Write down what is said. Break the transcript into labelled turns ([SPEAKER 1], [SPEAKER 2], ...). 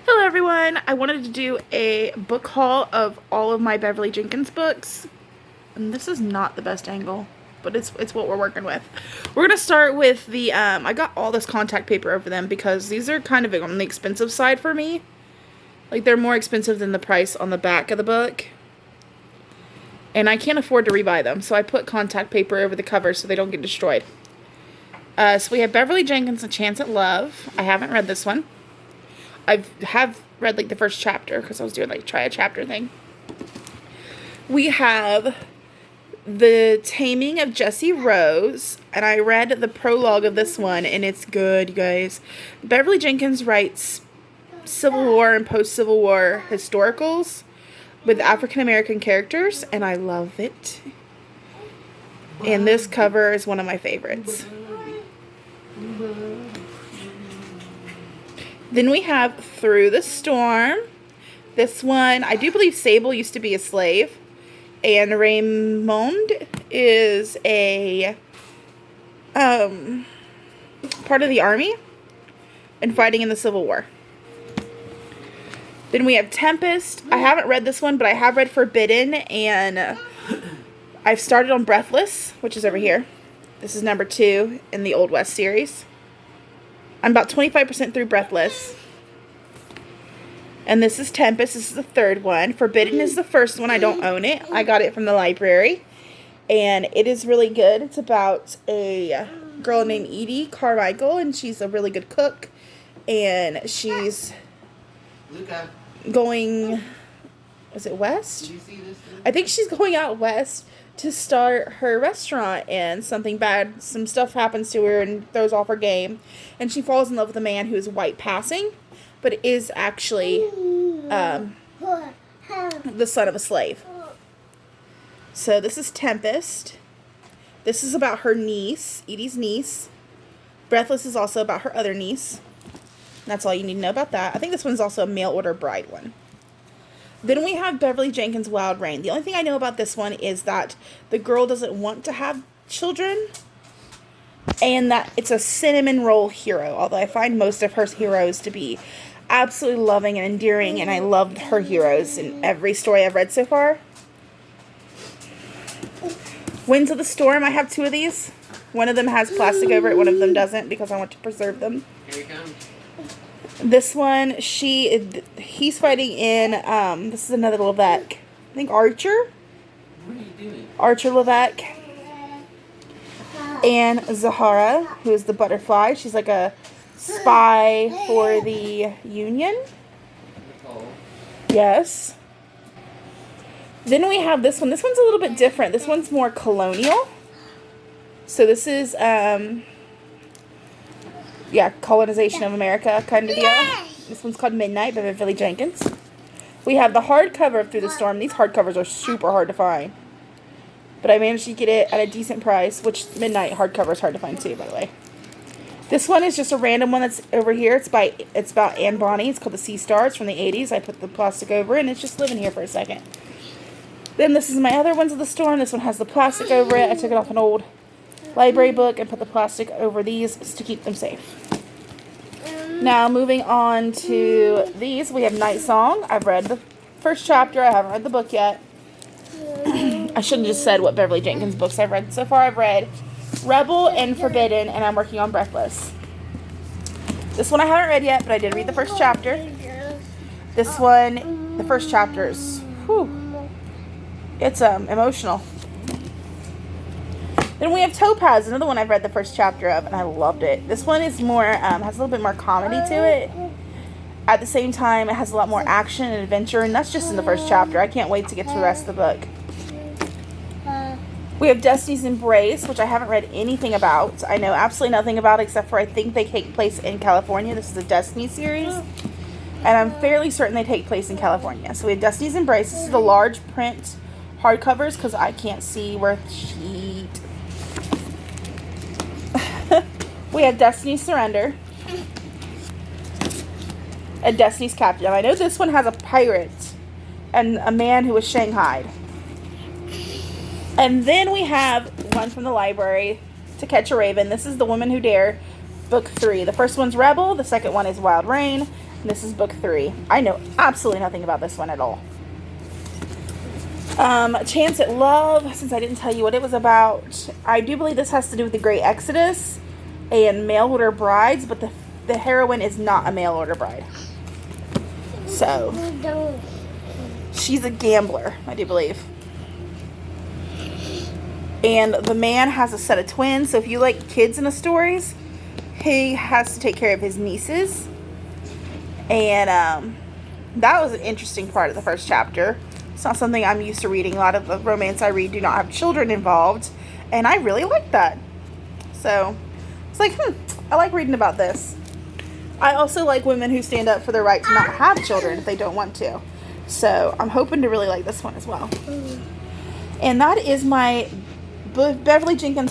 [SPEAKER 1] Hello everyone! I wanted to do a book haul of all of my Beverly Jenkins books. And this is not the best angle, but it's what we're working with. We're going to start with the, I got all this contact paper over them because these are kind of on the expensive side for me. Like, they're more expensive than the price on the back of the book. And I can't afford to rebuy them, so I put contact paper over the covers so they don't get destroyed. So we have Beverly Jenkins, A Chance at Love. I haven't read this one. I have read, like, the first chapter because I was doing, like, try a chapter thing. We have The Taming of Jessie Rose, and I read the prologue of this one, and it's good, you guys. Beverly Jenkins writes Civil War and post-Civil War historicals with African-American characters, and I love it. And this cover is one of my favorites. Then we have Through the Storm. This one, I do believe Sable used to be a slave. And Raymond is a part of the army and fighting in the Civil War. Then we have Tempest. I haven't read this one, but I have read Forbidden. And I've started on Breathless, which is over here. This is number 2 in the Old West series. I'm about 25% through Breathless. And this is Tempest. This is the third one. Forbidden is the first one. I don't own it. I got it from the library. And it is really good. It's about a girl named Edie Carmichael. And she's a really good cook. And she's going... Is it west? I think she's going out west to start her restaurant, and some stuff happens to her and throws off her game, and she falls in love with a man who is white passing, but is actually the son of a slave. So this is Tempest. This is about her niece, Edie's niece. Breathless is also about her other niece. That's all you need to know about that. I think this one's also a mail order bride one. Then we have Beverly Jenkins' Wild Rain. The only thing I know about this one is that the girl doesn't want to have children, and that it's a cinnamon roll hero, although I find most of her heroes to be absolutely loving and endearing, and I loved her heroes in every story I've read so far. Winds of the Storm, I have 2 of these. One of them has plastic over it, one of them doesn't, because I want to preserve them.
[SPEAKER 2] Here he comes.
[SPEAKER 1] This one, he's fighting in, this is another Levesque. I think Archer?
[SPEAKER 2] What are you doing?
[SPEAKER 1] Archer Levesque. And Zahara, who is the butterfly. She's like a spy for the Union.
[SPEAKER 2] Nicole.
[SPEAKER 1] Yes. Then we have this one. This one's a little bit different. This one's more colonial. So this is, colonization of America kind of deal. This one's called Midnight by Beverly Jenkins. We have the hardcover of Through the Storm. These hardcovers are super hard to find. But I managed to get it at a decent price, which Midnight hardcover is hard to find too, by the way. This one is just a random one that's over here. It's about Anne Bonny. It's called The Sea Star. It's from the 80s. I put the plastic over it, and it's just living here for a second. Then this is my other Winds of the Storm. This one has the plastic over it. I took it off an old library book and put the plastic over these to keep them safe. Now, moving on to these, we have Night Song. I've read the first chapter. I haven't read the book yet. I should have just said what Beverly Jenkins books I've read. So far, I've read Rebel and Forbidden, and I'm working on Breathless. This one I haven't read yet, but I did read the first chapter. This one, the first chapter is, it's emotional. Then we have Topaz, another one I've read the first chapter of, and I loved it. This one is more, has a little bit more comedy to it. At the same time, it has a lot more action and adventure, and that's just in the first chapter. I can't wait to get to the rest of the book. We have Destiny's Embrace, which I haven't read anything about. I know absolutely nothing about it, except for I think they take place in California. This is a Destiny series, and I'm fairly certain they take place in California. So we have Destiny's Embrace. This is the large print hardcovers, because I can't see worth sheet. We have Destiny's Surrender and Destiny's Captive. I know this one has a pirate and a man who was shanghaied. And then we have one from the library, To Catch a Raven. This is The Woman Who Dare, book 3. The first one's Rebel. The second one is Wild Rain. This is book 3. I know absolutely nothing about this one at all. Chance at Love, since I didn't tell you what it was about, I do believe this has to do with the Great Exodus and mail order brides, but the heroine is not a mail order bride. So, she's a gambler, I do believe. And the man has a set of twins, so if you like kids in the stories, he has to take care of his nieces. And that was an interesting part of the first chapter. It's not something I'm used to reading. A lot of the romance I read do not have children involved. And I really like that. So, it's like, I like reading about this. I also like women who stand up for their right to not have children if they don't want to. So, I'm hoping to really like this one as well. And that is my Beverly Jenkins